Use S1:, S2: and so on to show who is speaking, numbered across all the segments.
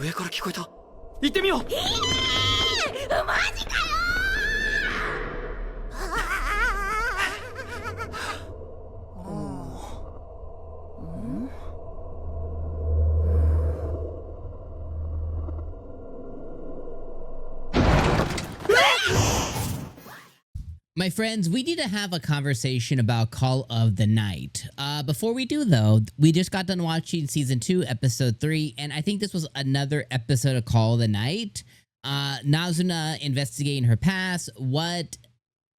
S1: 上から聞こえた。行ってみよう。
S2: マジかよ
S3: My friends, we need to have a conversation about Call of the Night. Before we do, though, we just got done watching Season 2, Episode 3, and I think this was another episode of Call of the Night. Nazuna investigating her past. What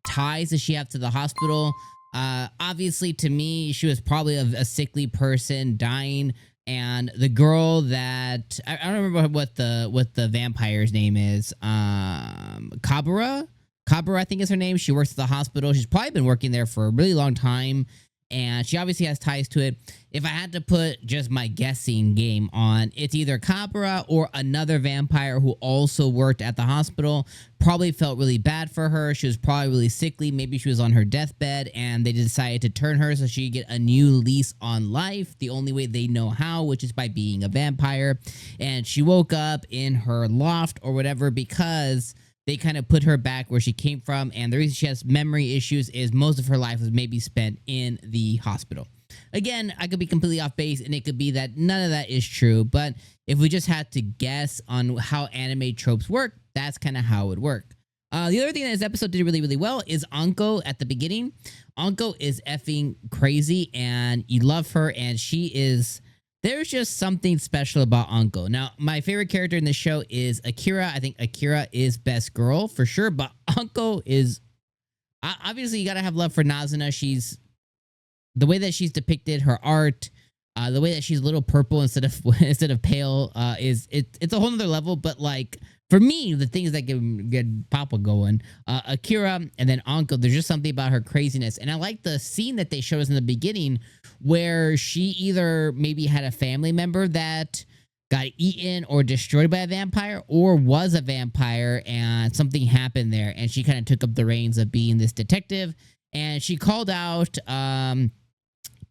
S3: ties does she have to the hospital? Obviously, to me, she was probably a sickly person dying, and the girl that... I don't remember what the vampire's name is. Kabura, I think is her name. She works at the hospital. She's probably been working there for a really long time, and she obviously has ties to it. If I had to put just my guessing game on, it's either Kabura or another vampire who also worked at the hospital. Probably felt really bad for her. She was probably really sickly. Maybe she was on her deathbed, and they decided to turn her so she could get a new lease on life the only way they know how, which is by being a vampire. And she woke up in her loft or whatever because they kind of put her back where she came from, and the reason she has memory issues is most of her life was maybe spent in the hospital. Again, I could be completely off base, and it could be that none of that is true, but if we just had to guess on how anime tropes work, that's kind of how it would work. The other thing that this episode did really, really well is Anko at the beginning. Anko is effing crazy, and you love her, and she is... There's just something special about Anko. Now, my favorite character in the show is Akira. I think Akira is best girl for sure, but Anko is... Obviously, you gotta have love for Nazuna. She's... The way that she's depicted, her art, the way that she's a little purple instead of pale, it's a whole nother level. But like for me, the things that get Papa going, Akira and then Anko, there's just something about her craziness, and I like the scene that they showed us in the beginning where she either maybe had a family member that got eaten or destroyed by a vampire, or was a vampire and something happened there, and she kind of took up the reins of being this detective, and she called out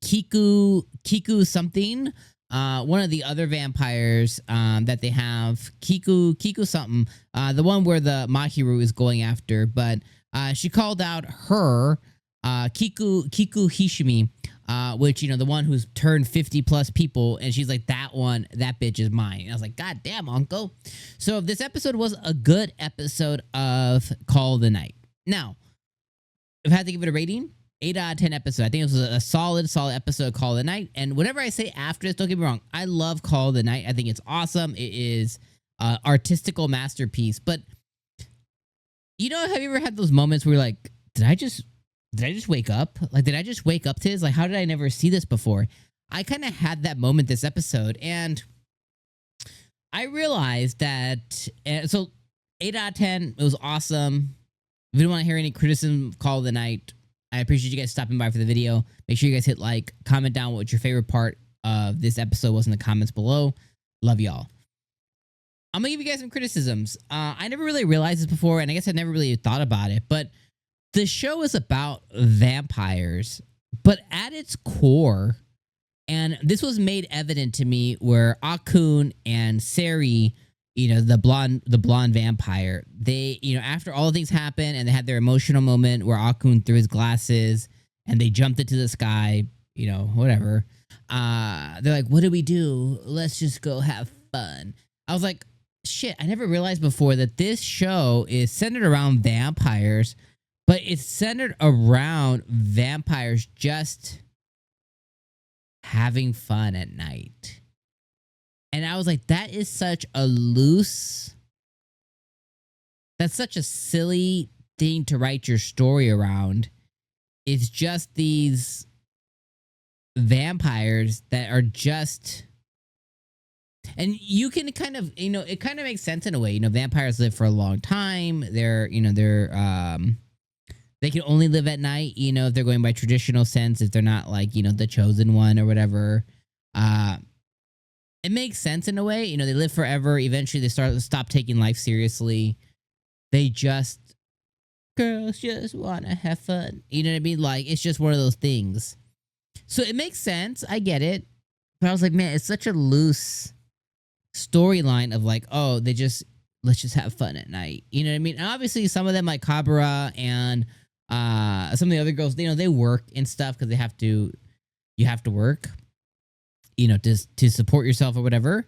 S3: Kiku something, one of the other vampires that they have, Kiku something, the one where the Mahiru is going after, but she called out her, 𝐒𝐶𝐽𝐸, which, you know, the one who's turned 50 plus people, and she's like, that bitch is mine. And I was like, God damn, Anko. So this episode was a good episode of Call of the Night. Now, if I had to give it a rating, 8 out of 10 episode. I think it was a solid episode of Call of the Night. And whatever I say after this, don't get me wrong, I love Call of the Night. I think it's awesome. It is artistical masterpiece. But you know, have you ever had those moments where you're like, did I just wake up? Like, did I just wake up to this? Like, how did I never see this before? I kind of had that moment this episode, and I realized that. So 8 out of 10, it was awesome. If you don't want to hear any criticism of Call of the Night, I appreciate you guys stopping by for the video. Make sure you guys hit like, comment down what your favorite part of this episode was in the comments below. Love y'all. I'm gonna give you guys some criticisms. I never really realized this before, and I guess I never really thought about it, but the show is about vampires, but at its core, and this was made evident to me where 𝐒𝐡𝐚 and Sari, you know, the blonde vampire, they, you know, after all the things happened and they had their emotional moment where 𝐒𝐡𝐚 threw his glasses and they jumped into the sky, you know, whatever. They're like, what do we do? Let's just go have fun. I was like, shit, I never realized before that this show is centered around vampires, but it's centered around vampires just having fun at night. And I was like, that is such a loose... That's such a silly thing to write your story around. It's just these vampires that are just... And you can kind of, you know, it kind of makes sense in a way. You know, vampires live for a long time. They're, you know, they can only live at night, you know, if they're going by traditional sense, if they're not like, you know, the chosen one or whatever. It makes sense in a way. You know, they live forever. Eventually, they stop taking life seriously. They just... Girls just want to have fun. You know what I mean? Like, it's just one of those things. So it makes sense. I get it. But I was like, man, it's such a loose storyline of like, oh, let's just have fun at night. You know what I mean? And obviously some of them like Kabura and some of the other girls, they work and stuff because you have to work, to support yourself or whatever.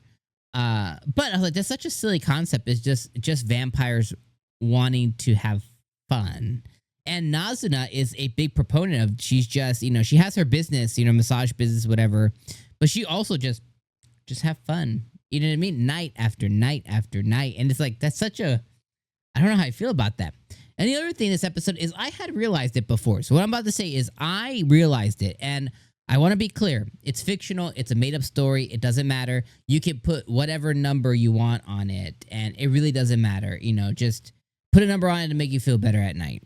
S3: But I was like, that's such a silly concept. It's just vampires wanting to have fun. And Nazuna is a big proponent of, she's just, she has her business, massage business, whatever. But she also just have fun. You know what I mean? Night after night after night. And it's like, that's such I don't know how I feel about that. And the other thing this episode is I had realized it before. So what I'm about to say is I realized it. And I want to be clear. It's fictional. It's a made-up story. It doesn't matter. You can put whatever number you want on it. And it really doesn't matter. Just put a number on it to make you feel better at night.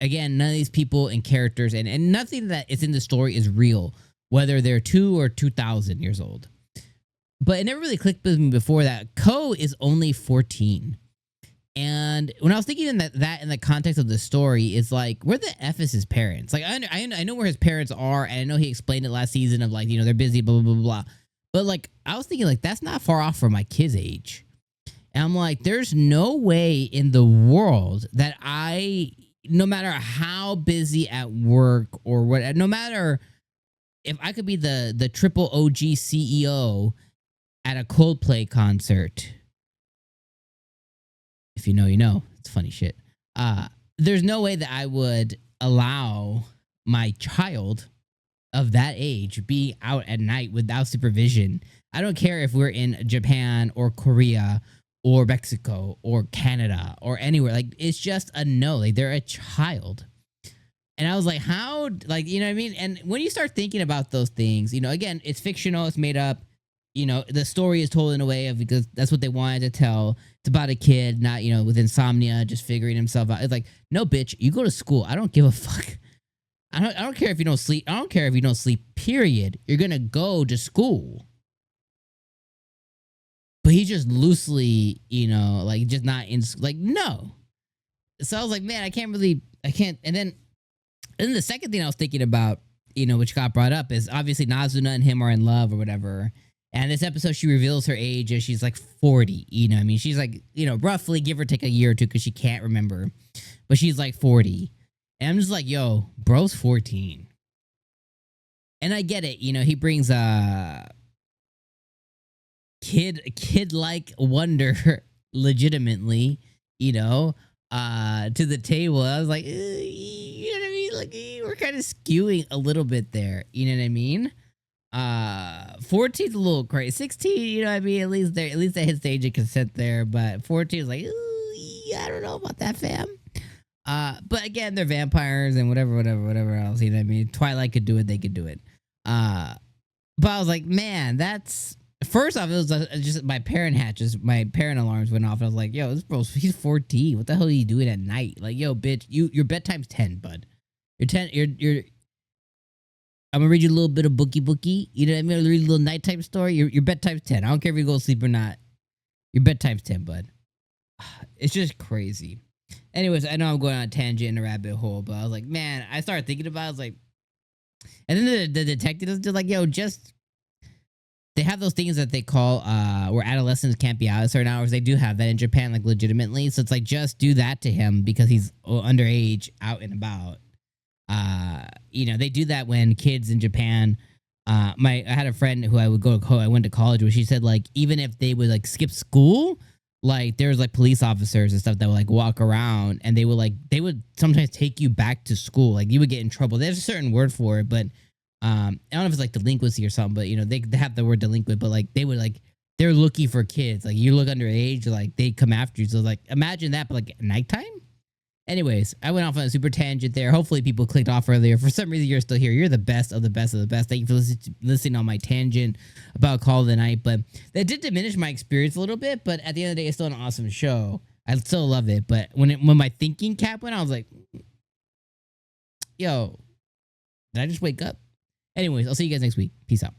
S3: Again, none of these people and characters and nothing that is in the story is real, whether they're 2 or 2,000 years old. But it never really clicked with me before that 𝐒𝐻 is only 14. And when I was thinking that in the context of the story, is like, where the F is his parents? Like, I know where his parents are, and I know he explained it last season of like, they're busy, blah, blah, blah, blah. But like, I was thinking like, that's not far off from my kid's age. And I'm like, there's no way in the world that no matter how busy at work or what, no matter if I could be the triple OG CEO at a Coldplay concert, if you know, you know. It's funny shit. There's no way that I would allow my child of that age be out at night without supervision. I don't care if we're in Japan or Korea or Mexico or Canada or anywhere. Like, it's just a no. Like, they're a child. And I was like, how? Like, you know what I mean? And when you start thinking about those things, again, it's fictional. It's made up. The story is told in a way of, because that's what they wanted to tell. It's about a kid, not, with insomnia, just figuring himself out. It's like, no, bitch, you go to school. I don't give a fuck. I don't care if you don't sleep. I don't care if you don't sleep, period. You're going to go to school. But he just loosely, like, just not in, like, no. So I was like, man, I can't. And then the second thing I was thinking about, which got brought up, is obviously Nazuna and him are in love or whatever. And this episode, she reveals her age as she's like 40. I mean, she's like, roughly give or take a year or two because she can't remember. But she's like 40. And I'm just like, yo, bro's 14. And I get it. He brings kid-like wonder legitimately, to the table. I was like, you know what I mean? Like, we're kind of skewing a little bit there. You know what I mean? 14's a little crazy. 16, I mean, at least at his stage of consent there, but 14 is like, I don't know about that, fam. But again, they're vampires and whatever else, you know what I mean? Twilight could do it, they could do it. But I was like, man, that's, first off, it was just my parent alarms went off, and I was like, yo, this bro's, he's 14. What the hell are you doing at night? Like, yo, bitch, your bedtime's 10, bud. You're I'm gonna read you a little bit of bookie. You know what I mean? I'll read a little nighttime story. Your bedtime's 10. I don't care if you go to sleep or not. Your bedtime's 10, bud. It's just crazy. Anyways, I know I'm going on a tangent and a rabbit hole, but I was like, man, I started thinking about it. I was like, and then the detectives are like, yo, they have those things that they call where adolescents can't be out at certain hours. They do have that in Japan, like, legitimately. So it's like, just do that to him because he's underage, out and about. They do that when kids in Japan. I had a friend who I went to college with. She said, like, even if they would like skip school, like, there's like police officers and stuff that would like walk around, and they would sometimes take you back to school. Like, you would get in trouble. There's a certain word for it, but I don't know if it's like delinquency or something. But they have the word delinquent, but like they're looking for kids. Like, you look underage, like they come after you. So like, imagine that, but like at nighttime. Anyways, I went off on a super tangent there. Hopefully people clicked off earlier. For some reason, you're still here. You're the best of the best of the best. Thank you for listening on my tangent about Call of the Night. But that did diminish my experience a little bit. But at the end of the day, it's still an awesome show. I still love it. But when my thinking cap went, I was like, yo, did I just wake up? Anyways, I'll see you guys next week. Peace out.